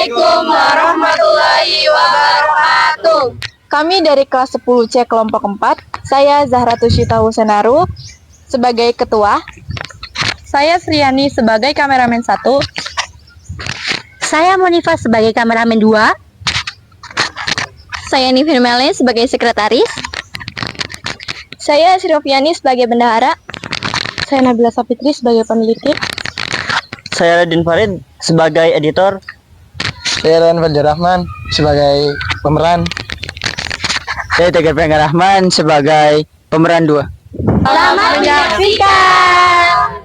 Assalamualaikum warahmatullahi wabarakatuh. Kami dari kelas 10C kelompok 4. Saya Zahra Tushita Husenaru sebagai ketua. Saya Sriani sebagai kameramen 1. Saya Monifa sebagai kameramen 2. Saya Nifin Melani sebagai sekretaris. Saya Srofiani sebagai bendahara. Saya Nabila Sapitri sebagai peneliti. Saya Radin Farid sebagai editor. Saya Ryan Fajar Rahman sebagai pemeran. Saya Tegar Penggar Rahman sebagai pemeran 2. Selamat menyaksikan.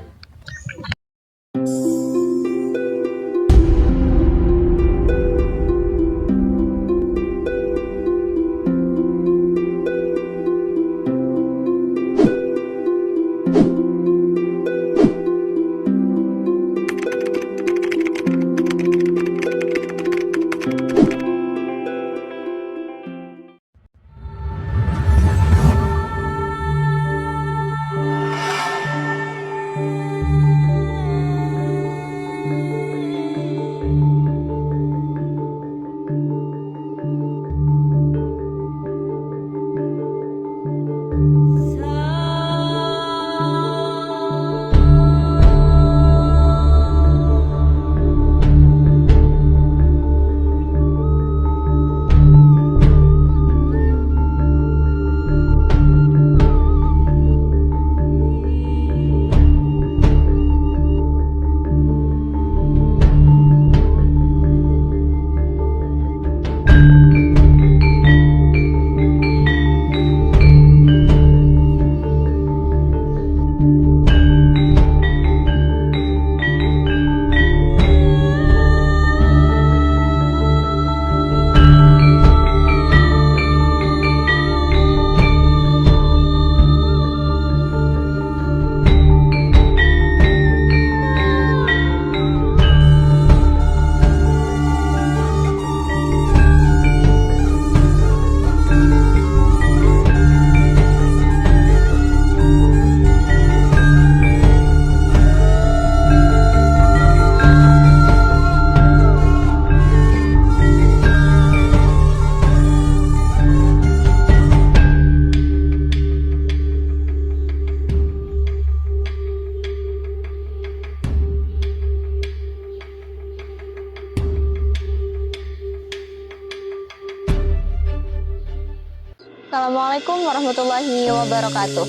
Assalamualaikum warahmatullahi wabarakatuh.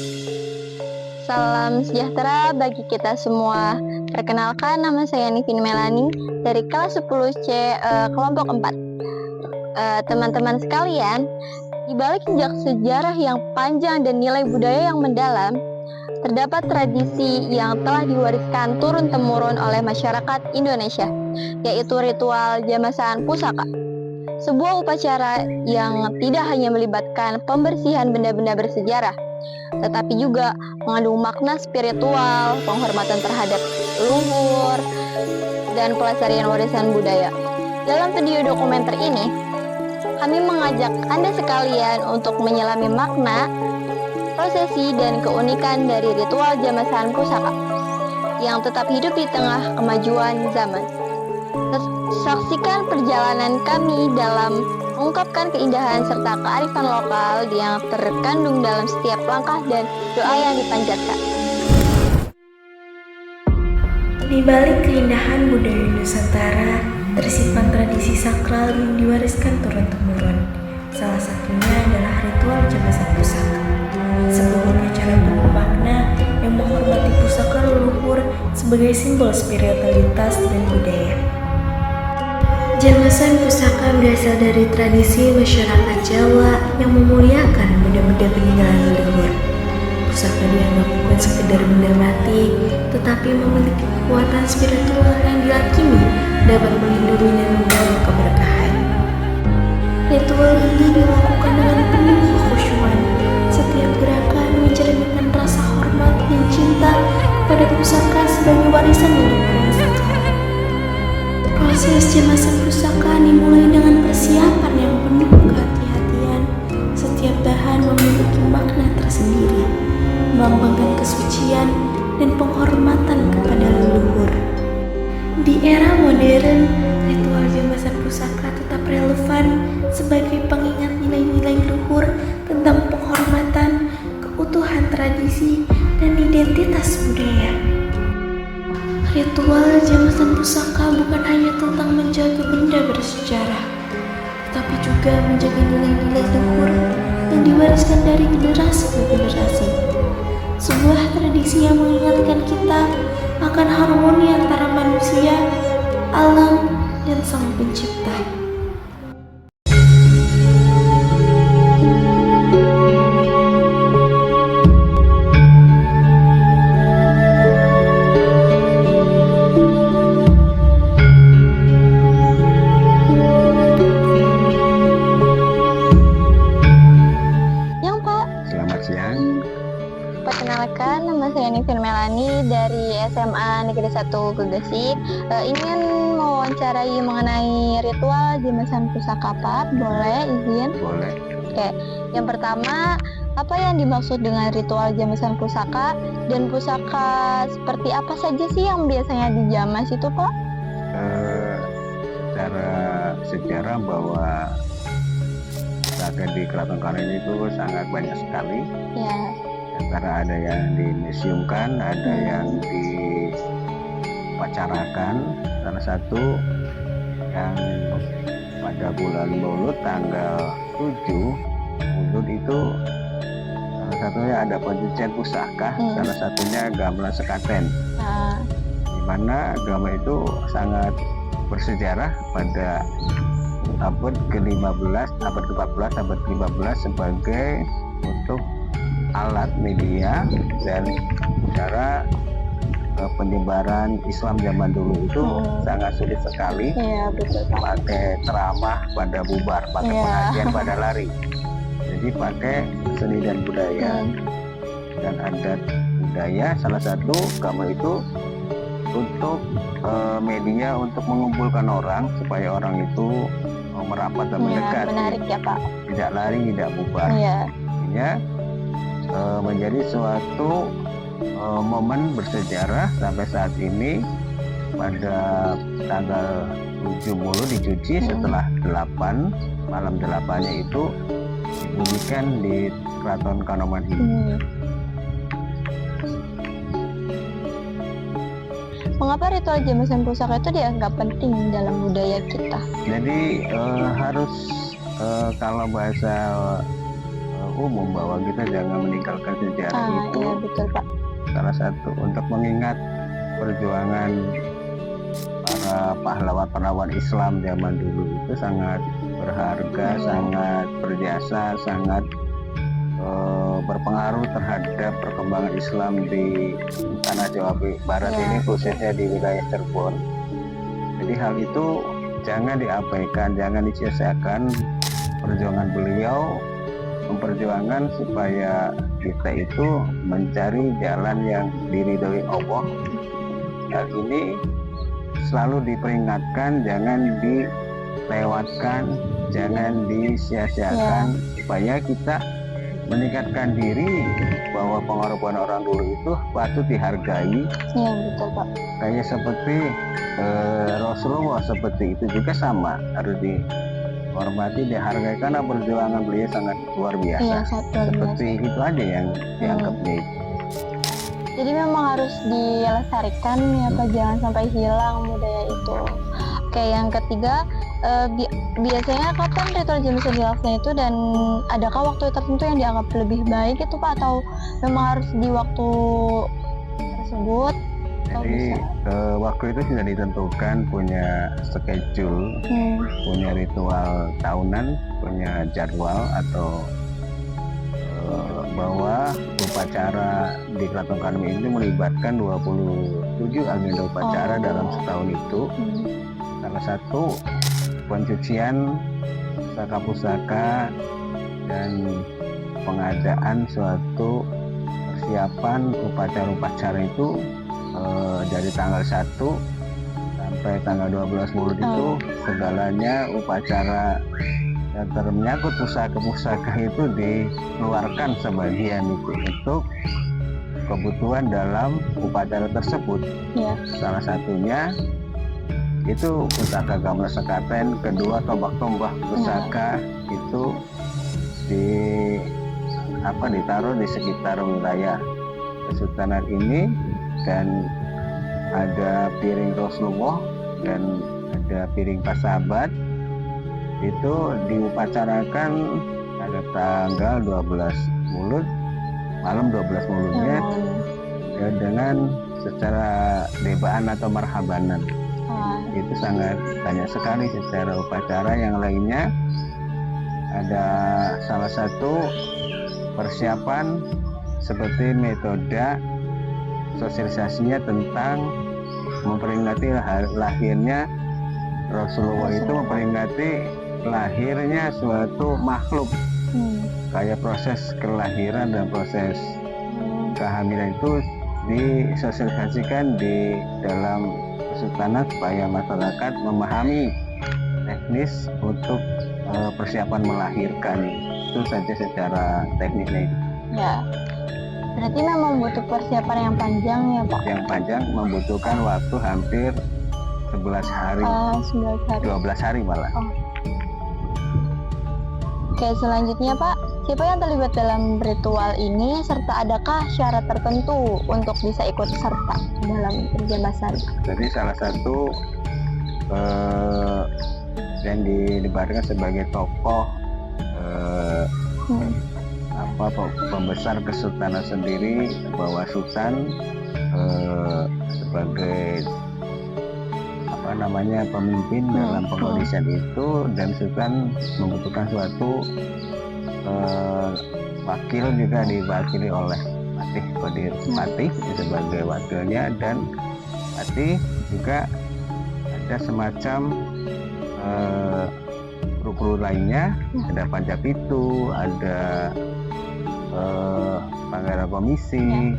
Salam sejahtera bagi kita semua. Perkenalkan, nama saya Nifin Melani dari kelas 10C kelompok 4. Teman-teman sekalian, di balik jejak sejarah yang panjang dan nilai budaya yang mendalam, terdapat tradisi yang telah diwariskan turun-temurun oleh masyarakat Indonesia, yaitu ritual jamasan pusaka. Sebuah upacara yang tidak hanya melibatkan pembersihan benda-benda bersejarah, tetapi juga mengandung makna spiritual, penghormatan terhadap leluhur, dan pelestarian warisan budaya. Dalam video dokumenter ini, kami mengajak Anda sekalian untuk menyelami makna, prosesi, dan keunikan dari ritual jamasan pusaka yang tetap hidup di tengah kemajuan zaman. Saksikan perjalanan kami dalam mengungkapkan keindahan serta kearifan lokal yang terkandung dalam setiap langkah dan doa yang dipanjatkan. Di balik keindahan budaya Nusantara, tersimpan tradisi sakral yang diwariskan turun-temurun. Salah satunya adalah ritual jamasan pusaka. Sebuah upacara penuh makna yang menghormati pusaka leluhur sebagai simbol spiritualitas dan budaya. Jamasan pusaka berasal dari tradisi masyarakat Jawa yang memuliakan benda-benda peninggalan leluhur. Pusaka dianggap bukan sekedar benda mati, tetapi memiliki kekuatan spiritual yang diyakini dapat melindungi dan membawa keberkahan. Ritual ini dilakukan dengan penuh kekhusyuan. Setiap gerakan mencerminkan rasa hormat dan cinta pada pusaka sebagai warisan leluhur. Proses jamasan pusaka dimulai dengan persiapan yang penuh kehati-hatian. Setiap bahan memiliki makna tersendiri, melambangkan kesucian dan penghormatan kepada leluhur. Di era modern, ritual jamasan pusaka tetap relevan sebagai pengingat nilai-nilai luhur tentang penghormatan, keutuhan tradisi, dan identitas budaya. Ritual jamasan pusaka bukan hanya tentang menjaga benda bersejarah, tetapi juga menjaga nilai-nilai luhur yang diwariskan dari generasi ke generasi. Sebuah tradisi yang mengingatkan kita akan harmoni antara manusia, alam, dan Sang Pencipta. Selamat siang. Perkenalkan, nama saya Nifin Melani dari SMA Negeri 1 Gegesik. Ingin mewawancarai mengenai ritual jamasan pusaka Pak. Boleh izin? Boleh. Oke, yang pertama, apa yang dimaksud dengan ritual jamasan pusaka? Dan pusaka seperti apa saja sih yang biasanya dijamas itu Pak? Secara sejarah bahwa pusaka di Keraton Kanoman itu sangat banyak sekali. Ya. Antara ada yang dimuseumkan, ada yang dipacarakan. Salah satu yang pada bulan Maulud tanggal 7 Maulud itu salah satunya ada pencucian pusaka, salah satunya gamelan sekaten. Di mana gamelan itu sangat bersejarah pada abad ke-15, abad ke-14, abad ke-15 sebagai untuk alat media dan cara penyebaran Islam zaman dulu itu sangat sulit sekali. Iya, betul Pak. Pakai ceramah pada bubar, pakai pengajian pada lari. Jadi pakai seni dan budaya dan adat budaya. Salah satu gamelan itu untuk media untuk mengumpulkan orang supaya orang itu merapat dan mendekat. Menarik ya Pak. Tidak lari, tidak bubar. Artinya menjadi suatu momen bersejarah sampai saat ini. Pada tanggal 7 Maulud dicuci, setelah 8 malam 8-nya itu dibumikan di Keraton Kanoman ini. Mengapa ritual jamasan pusaka itu dianggap penting dalam budaya kita? Jadi harus kalau bahasa umum bahwa kita jangan meninggalkan sejarah itu. Iya betul Pak. Salah satu untuk mengingat perjuangan para pahlawan-pahlawan Islam zaman dulu itu sangat berharga, sangat berjasa, sangat berpengaruh terhadap perkembangan Islam di tanah Jawa Barat ini, khususnya di wilayah Cirebon. Jadi hal itu jangan diabaikan, jangan disia-siakan. Perjuangan beliau memperjuangkan supaya kita itu mencari jalan yang diridhoi Allah. Hal ini selalu diperingatkan, jangan dilewatkan, jangan disia-siakan, supaya kita meningkatkan diri bahwa pengorbanan orang dulu itu patut dihargai. Iya betul Pak. Kayak seperti Rasulullah, seperti itu juga sama, harus dihormati, dihargai karena perjuangan beliau sangat luar biasa. Iya, seperti itu aja yang dianggapnya itu. Jadi memang harus dilestarikan ya Pak, jangan sampai hilang budaya itu. Oke, yang ketiga, biasanya kapan ritual jamasan dilakukan itu, dan adakah waktu tertentu yang dianggap lebih baik itu Pak, atau memang harus di waktu tersebut? Jadi waktu itu sudah ditentukan, punya schedule, punya ritual tahunan, punya jadwal atau bahwa upacara di Keraton Kanoman ini melibatkan 27 agenda upacara dalam setahun itu. Salah satu pencucian pusaka dan pengadaan suatu persiapan upacara-upacara itu dari tanggal 1 sampai tanggal 12 Maulud itu segalanya upacara yang menyangkut pusaka-pusaka itu dikeluarkan sebagian itu untuk kebutuhan dalam upacara tersebut. Salah satunya itu pusaka gamelan sekaten, kedua tombak-tombak pusaka itu ditaruh di sekitar wilayah Kesultanan ini, dan ada piring Rasulullah dan ada piring pasabat itu diupacarakan pada tanggal 12 Mulud, malam 12 Muludnya ya, dengan secara debaan atau marhabanan. Itu sangat banyak sekali secara upacara. Yang lainnya ada salah satu persiapan seperti metode sosialisasinya tentang memperingati lahirnya Rasulullah, itu memperingati lahirnya suatu makhluk. Kayak proses kelahiran dan proses kehamilan itu disosialisasikan di dalam kesultanan supaya masyarakat memahami teknis untuk persiapan melahirkan. Itu saja secara teknisnya. Ya, berarti memang butuh persiapan yang panjang ya Pak? Yang panjang, membutuhkan waktu hampir 11 hari, 11 hari. 12 hari malah. Oke, selanjutnya Pak, siapa yang terlibat dalam ritual ini, serta adakah syarat tertentu untuk bisa ikut serta dalam Irjen Basari? Jadi salah satu yang dilibatkan sebagai tokoh pembesar kesultanan sendiri, bahwa Sultan sebagai pemimpin dalam pengkondisian itu, dan Sultan membutuhkan suatu wakil, juga diwakili oleh Patih sebagai wakilnya, dan Patih juga ada semacam kru lainnya, ada Panjapitu, ada Pangeran Komisi.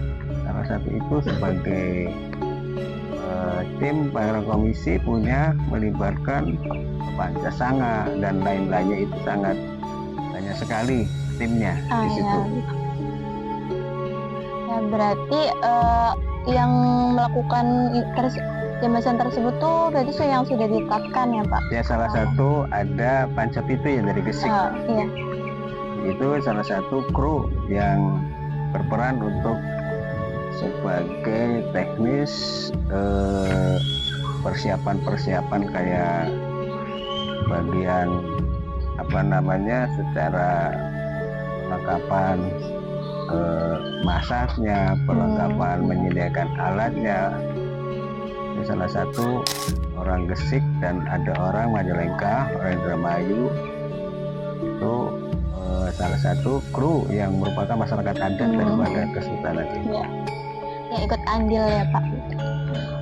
Salah satu itu sebagai tim Pangeran Komisi punya melibatkan Pancasanga dan lain-lainnya, itu sangat banyak sekali timnya di situ. Ya, berarti yang melakukan jembatan tersebut tuh berarti yang sudah ditetapkan ya Pak? Ya, salah satu ada Panjapitu yang dari Gresik. Iya. Itu salah satu kru yang berperan untuk sebagai teknis persiapan kayak bagian secara perlengkapan masaknya, perlengkapan menyediakan alatnya. Ini salah satu orang Gresik, dan ada orang Majalengka, orang Indramayu. Itu salah satu kru yang merupakan masyarakat adat daripada kesultanan ini. Ya. Yang ikut andil ya Pak.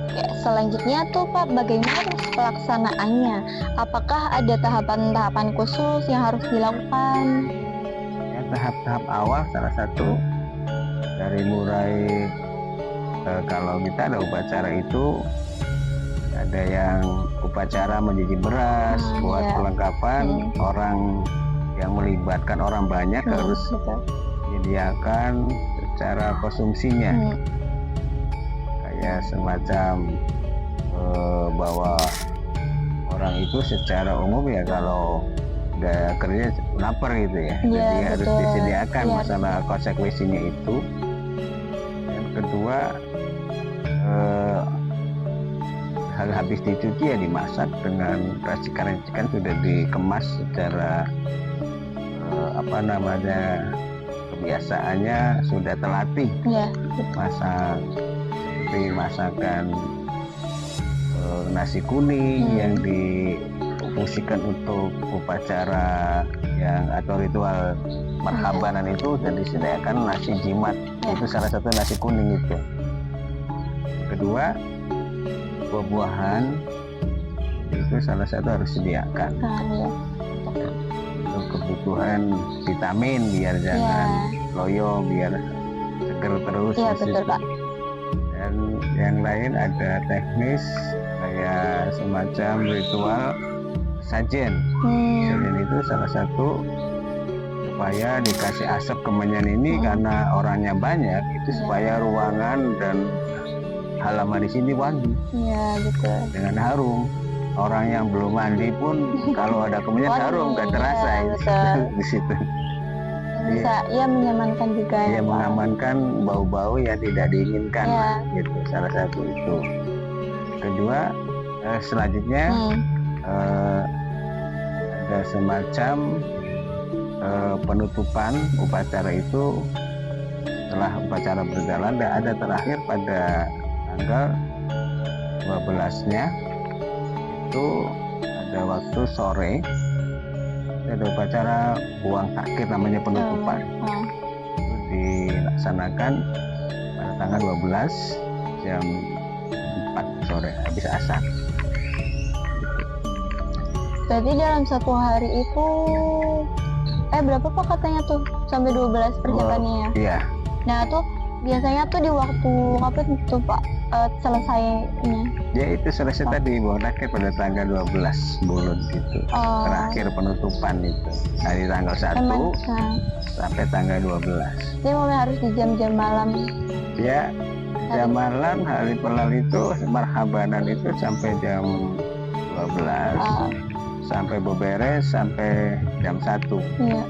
Oke, selanjutnya tuh Pak, bagaimana pelaksanaannya? Apakah ada tahapan-tahapan khusus yang harus dilakukan? Ya, tahap-tahap awal salah satu dari mulai kalau kita ada upacara itu, ada yang upacara mencuci beras buat perlengkapan. Orang yang melibatkan orang banyak harus menyediakan secara konsumsinya, kayak semacam bahwa orang itu secara umum ya kalau udah kerja lapar gitu ya, jadi harus disediakan masalah konsekuensinya itu. Yang kedua, habis dicuci ya dimasak dengan racikan-racikan, sudah dikemas secara kebiasaannya sudah terlatih. Masak seperti masakan nasi kuning yang difungsikan untuk upacara yang atau ritual marhabanan itu, dan disediakan nasi jimat. Itu salah satu nasi kuning itu. Kedua, buah-buahan itu salah satu harus disediakan untuk kebutuhan vitamin, biar jangan loyo, biar seger terus. Iya betul Pak. Dan yang lain ada teknis kayak semacam ritual sajen. Sajen itu salah satu supaya dikasih asap kemenyan ini, karena orangnya banyak, itu supaya ruangan dan halaman di sini wangi. Iya betul. Dengan harum. orang yang belum mandi pun kalau ada kemenyan harum nggak terasa Iya, itu betul. di situ. Bisa ya menyamankan juga Dia ya, Pak. mengamankan bau-bau yang tidak diinginkan, Iya. gitu. Salah satu itu. Kedua, selanjutnya ada semacam penutupan upacara itu. Setelah upacara berjalan dan ada terakhir pada tanggal 12-nya itu ada waktu sore, ada upacara buang takir namanya penutupan. Itu dilaksanakan pada tanggal 12 jam 4 sore habis asar. Berarti dalam satu hari itu berapa Pak katanya tuh sampai 12 persiapannya ya? Iya, Nah tuh biasanya tuh di waktu apa tuh Pak selesainya? dia itu selesai tadi buang takir pada tanggal 12 bulan gitu. Oh, Terakhir penutupan itu dari tanggal 1 emang, nah, sampai tanggal 12. jadi memang harus di jam-jam malam. Ya, jam malam hari pelal itu marhabanan itu sampai jam 12, Ah, sampai beberes sampai jam 1. iya,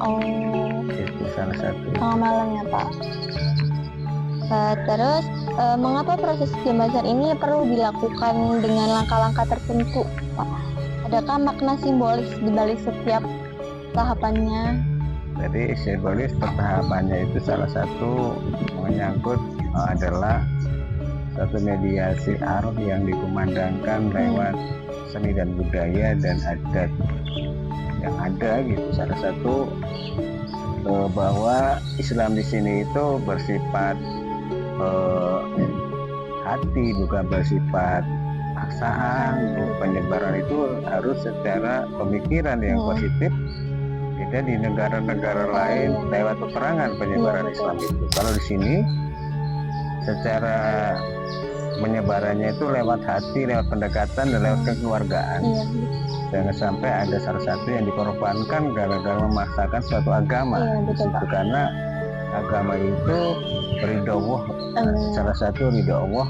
Itu salah satu. tengah malamnya Pak. Terus mengapa proses jembasan ini perlu dilakukan dengan langkah-langkah tertentu Pak? Adakah makna simbolis di balik setiap tahapannya? Jadi simbolis pertahapannya itu salah satu menyangkut adalah satu mediasi arus yang dikumandangkan lewat seni dan budaya dan adat yang ada gitu. Salah satu bahwa Islam di sini itu bersifat hati, bukan bersifat paksaan. Penyebaran itu harus secara pemikiran yang positif. Beda di negara-negara lain lewat peperangan penyebaran Islam itu. Kalau di sini secara penyebarannya itu lewat hati, lewat pendekatan dan lewat kekeluargaan. Iya. Jangan sampai ada salah satu yang dikorbankan gara-gara memaksakan suatu agama. Iya, betul, Di situ. Pak. Karena agama itu ridho Allah, salah satu ridho Allah.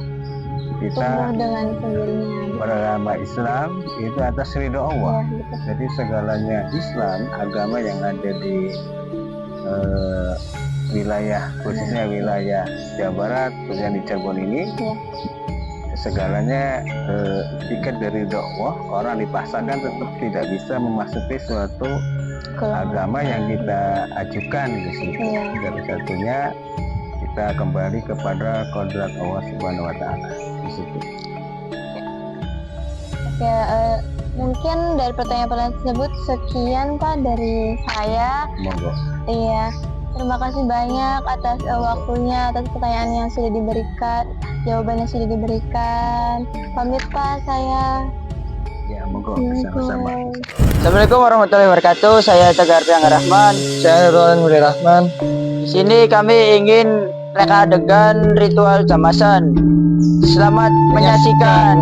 Kita Tumbuh dengan sendirinya. beragama Islam itu atas ridho Allah. Iya, betul. Jadi segalanya Islam, agama yang ada di wilayah, khususnya wilayah Jawa Barat, khususnya di Cirebon ini, Iya. segalanya tiket dari Allah. Orang dipaksakan tetap tidak bisa memasuki suatu agama yang kita ajukan di situ. Iya. Dari satunya kita kembali kepada kodrat Allah Subhanahu Wa Taala di situ. Oke, mungkin dari pertanyaan tersebut sekian Pak dari saya. Monggo. Iya, terima kasih banyak atas waktunya, atas pertanyaan yang sudah diberikan, jawabannya sudah diberikan. Pamit Pak saya. Ya, monggo sama-sama. Assalamualaikum warahmatullahi wabarakatuh. Saya Tegar Piangga Rahman. Saya Nurul Mulia Rahman. Di sini kami ingin reka adegan ritual jamasan. Selamat menyaksikan.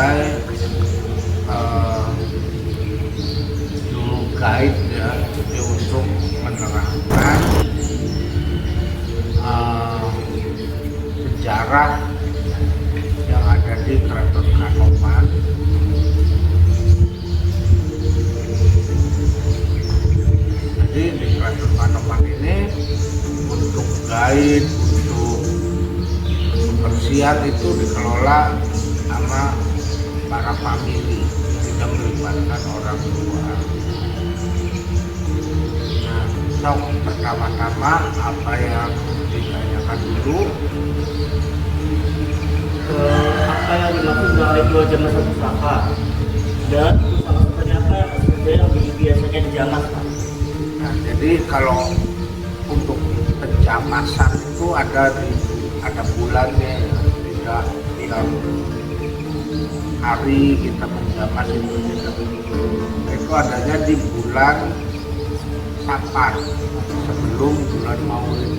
sebagai juru guide ya, jadi untuk menerangkan sejarah yang ada di Keraton Kanoman. Jadi di Keraton Kanoman ini untuk guide, untuk kebersihan itu dikelola sama para famili, tidak melibatkan orang tua. Nah, sok pertama-tama apa yang ditanyakan dulu? Apa yang dimaksud dengan ritual jamas pusaka dan pusaka apa yang biasanya dijamas, Pak? Nah, jadi kalau untuk penjamasan itu ada bulannya ya. Tidak tiap hari kita menjamas itu tidak. Itu adanya di bulan Safar sebelum bulan Maulid.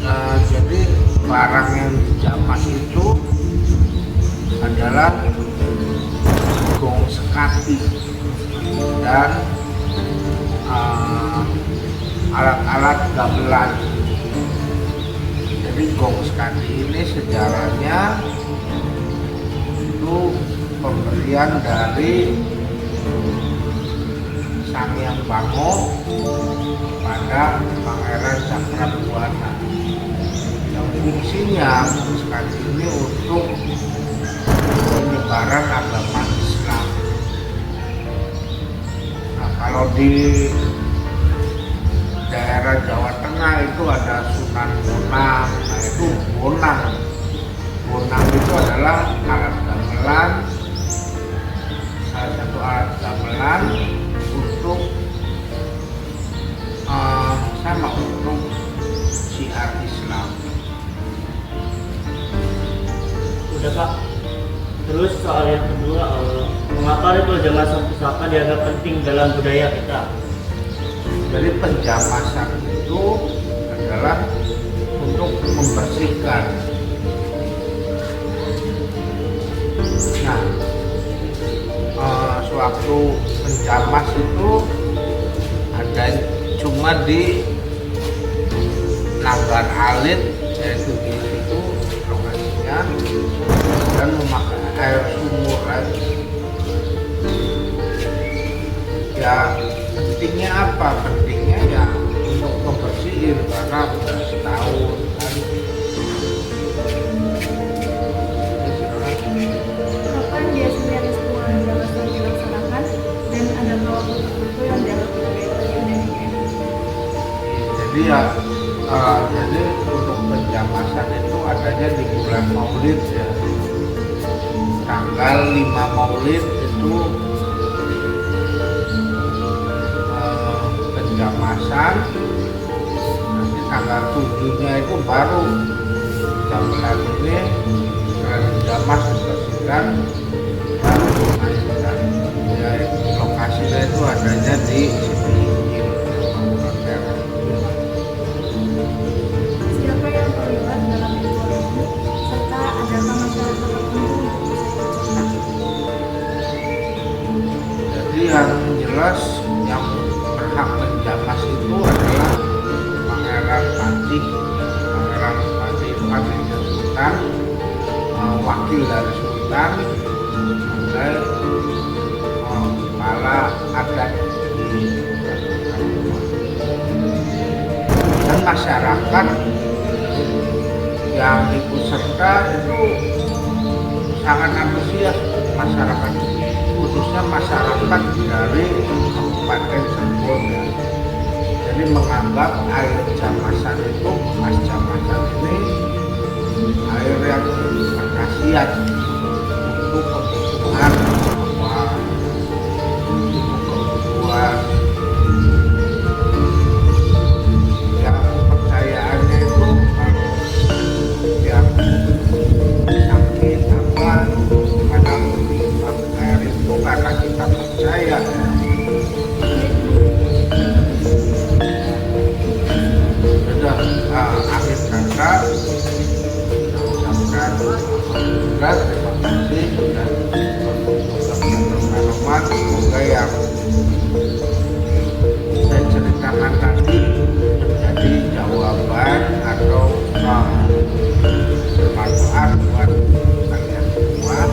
Nah, jadi barang yang dijamas itu adalah gong sekati dan alat-alat gamelan. Jadi gong sekati ini sejarahnya itu pemberian dari Sang Hyang Bango pada Pangeran Cakrabuana. Yang fungsinya sekali ini untuk penyebaran agama Islam. Nah, kalau di daerah Jawa Tengah itu ada Sunan Bonang. Nah, itu bonang. Bonang itu adalah alat gamelan, salah satu alat gamelan untuk sama untuk syiar Islam. Udah, Pak. Terus soal yang kedua, mengapa ritual jamasan pusaka dianggap penting dalam budaya kita? Jadi penjamasan itu adalah untuk membersihkan. Nah, sewaktu penjamas itu ada cuma di Nanggar Alit, yaitu di situ lokasinya, dan memakai air sumur lagi. Ya, pentingnya apa? Pentingnya ya untuk membersihin karena udah setahun kan. Kapan biasanya ritual jamasan dilaksanakan dan ada waktu tertentu yang dilakukan Jadi ya, jadi untuk penjamasan itu adanya di bulan Maulid ya. Tanggal 5 Maulid itu penjamasan. Nanti tanggal 7-nya itu baru gamelan ini setelah dijamas dibersihkan baru dimainkan. Ya, lokasinya itu adanya di sini. Siapa yang terlibat dalam ritual ini serta adakah masyarakat tertentu untuk bisa ikut serta? Jadi yang jelas yang berhak menjamas itu adalah Pangeran Patih Sultan, wakil dari Sultan sebagai kepala adat di dan masyarakat yang ikut serta itu sangat antusias. Masyarakat khususnya masyarakat dari Kabupaten Cirebon ya. Jadi menganggap air jamasan itu, mas jamasan ini air yang berkhasiat untuk kebutuhan kebutuhan yang kepercayaannya itu kalau yang sakit apa kadang air itu karena kita percaya. Sudah akhir kata yang saya ceritakan tadi. Jadi jawaban atau bermanfaat buat kalian semua.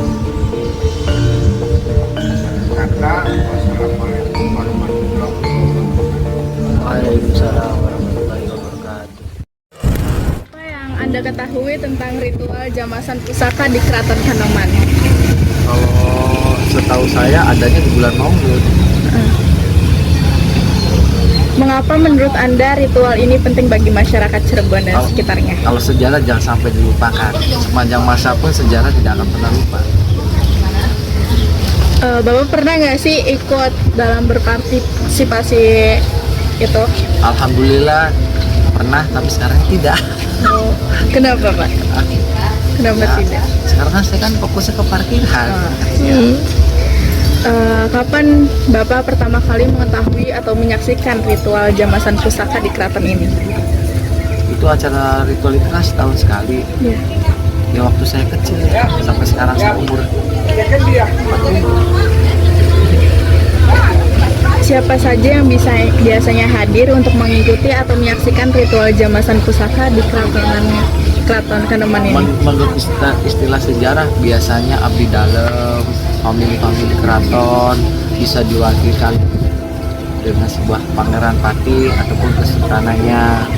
Kata wassalamualaikum warahmatullahi wabarakatuh. Waalaikumsalam warahmatullahi wabarakatuh. Apa yang Anda ketahui tentang ritual jamasan pusaka di Keraton Kanoman? Kalau setahu saya adanya di bulan Maulud. Mengapa menurut Anda ritual ini penting bagi masyarakat Cirebon dan sekitarnya? Kalau sejarah jangan sampai dilupakan. Sepanjang masa pun sejarah tidak akan pernah lupa. Bapak pernah nggak sih ikut dalam berpartisipasi itu? Alhamdulillah pernah, tapi sekarang tidak. Oh, kenapa Pak? Kenapa tidak? Sekarang kan saya kan fokusnya ke parkiran. Kapan Bapak pertama kali mengetahui atau menyaksikan ritual jamasan pusaka di keraton ini? Itu acara ritual itu kan setahun sekali. Iya. Ya waktu saya kecil sampai sekarang saya umur 40. Siapa saja yang biasanya hadir untuk mengikuti atau menyaksikan ritual jamasan pusaka di Keraton Kanoman ini? Menurut istilah sejarah biasanya abdi dalam, famili-famili keraton bisa diwakilkan dengan sebuah pangeran pati ataupun kesultanannya.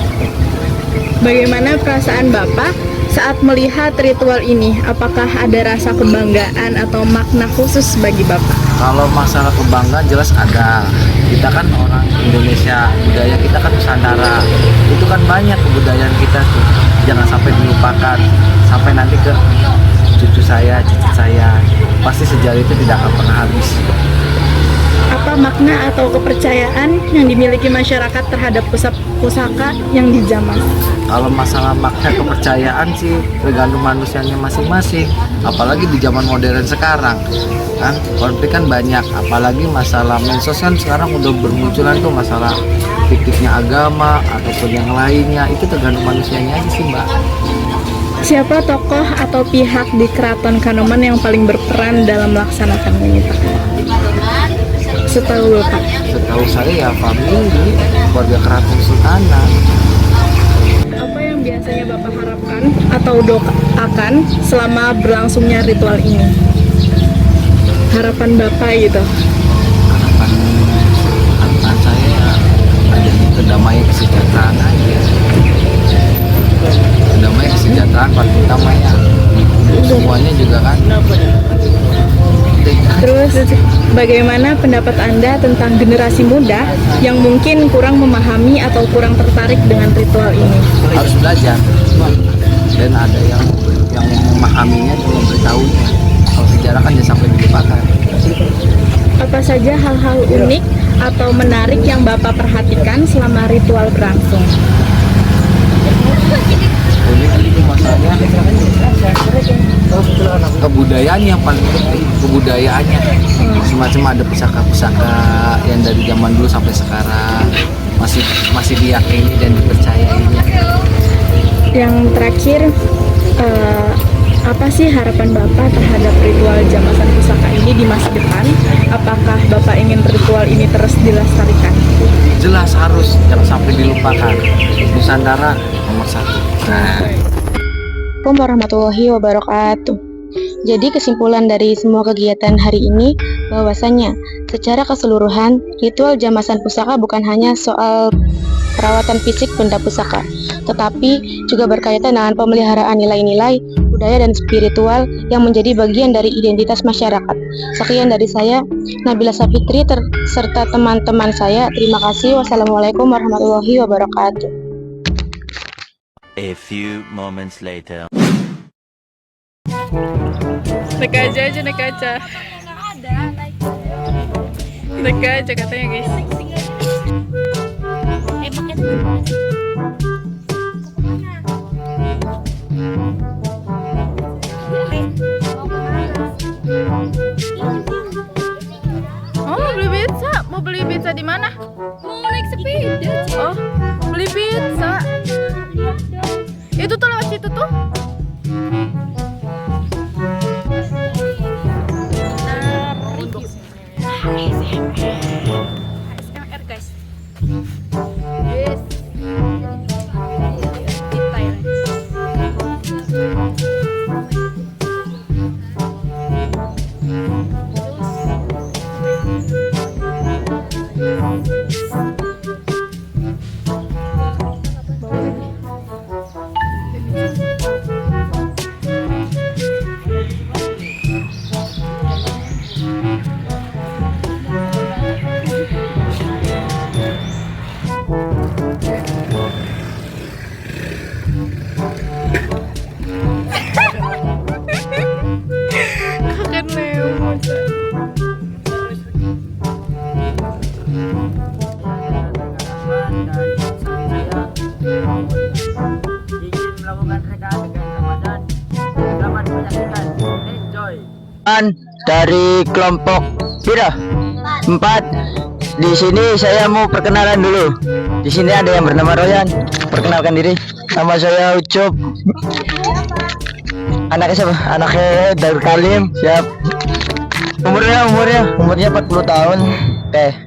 Bagaimana perasaan Bapak saat melihat ritual ini? Apakah ada rasa kebanggaan atau makna khusus bagi Bapak? Kalau masalah kebanggaan jelas ada. Kita kan orang Indonesia, budaya kita kan Nusantara. Itu kan banyak kebudayaan kita tuh. Jangan sampai dilupakan. Sampai nanti ke cucu saya, cicit saya. Pasti sejarah itu tidak akan pernah habis. Apa makna atau kepercayaan yang dimiliki masyarakat terhadap pusaka yang dijamas? Kalau masalah makna kepercayaan sih tergantung manusianya masing-masing. Apalagi di zaman modern sekarang kan konflik kan banyak. Apalagi masalah medsos kan sekarang udah bermunculan tuh masalah fiktifnya agama ataupun yang lainnya. Itu tergantung manusianya aja sih Mbak. Siapa tokoh atau pihak di Keraton Kanoman yang paling berperan dalam melaksanakan ini Pak? Setahu Bapak? Setahu saya ya famili, keluarga keraton sultanan. Apa yang biasanya Bapak harapkan atau doakan selama berlangsungnya ritual ini? Harapan Bapak gitu? Harapan saya ya adanya kedamaian kesejahteraan aja. Kedamaian kesejahteraan paling utamanya. Semuanya juga kan. Terus bagaimana pendapat Anda tentang generasi muda yang mungkin kurang memahami atau kurang tertarik dengan ritual ini? Harus belajar dan ada yang memahaminya dan memberitahunya. Kalau sejarah kan jangan sampai dilupakan. Apa saja hal-hal unik atau menarik yang Bapak perhatikan selama ritual berlangsung? Unik itu masalahnya kebudayaan yang paling penting, kebudayaannya. Semacam ada pusaka-pusaka yang dari zaman dulu sampai sekarang masih diyakini dan dipercayainya. Yang terakhir, apa sih harapan Bapak terhadap ritual jamasan pusaka ini di masa depan? Apakah Bapak ingin ritual ini terus dilestarikan? Jelas harus, jangan sampai dilupakan. Nusantara nomor 1. Assalamualaikum warahmatullahi wabarakatuh. Jadi kesimpulan dari semua kegiatan hari ini bahwasannya secara keseluruhan ritual jamasan pusaka bukan hanya soal perawatan fisik benda pusaka, tetapi juga berkaitan dengan pemeliharaan nilai-nilai, budaya dan spiritual yang menjadi bagian dari identitas masyarakat. Sekian dari saya, Nabila Safitri serta teman-teman saya. Terima kasih. Wassalamualaikum warahmatullahi wabarakatuh. A few moments later. Naik aja naik aja. Naik aja katanya guys. Oh, mau beli pizza? Mau beli pizza di mana? Mau naik sepeda. Oh, beli pizza. Itu tuh lewat situ tuh. ASMR guys. Yes. Dari kelompok pira? 4. Di sini saya mau perkenalan dulu. Di sini ada yang bernama Royan. Perkenalkan diri. Nama saya Ucup. Anaknya siapa? Anaknya Darul Kalim. Siap. Umurnya 40 tahun. Oke.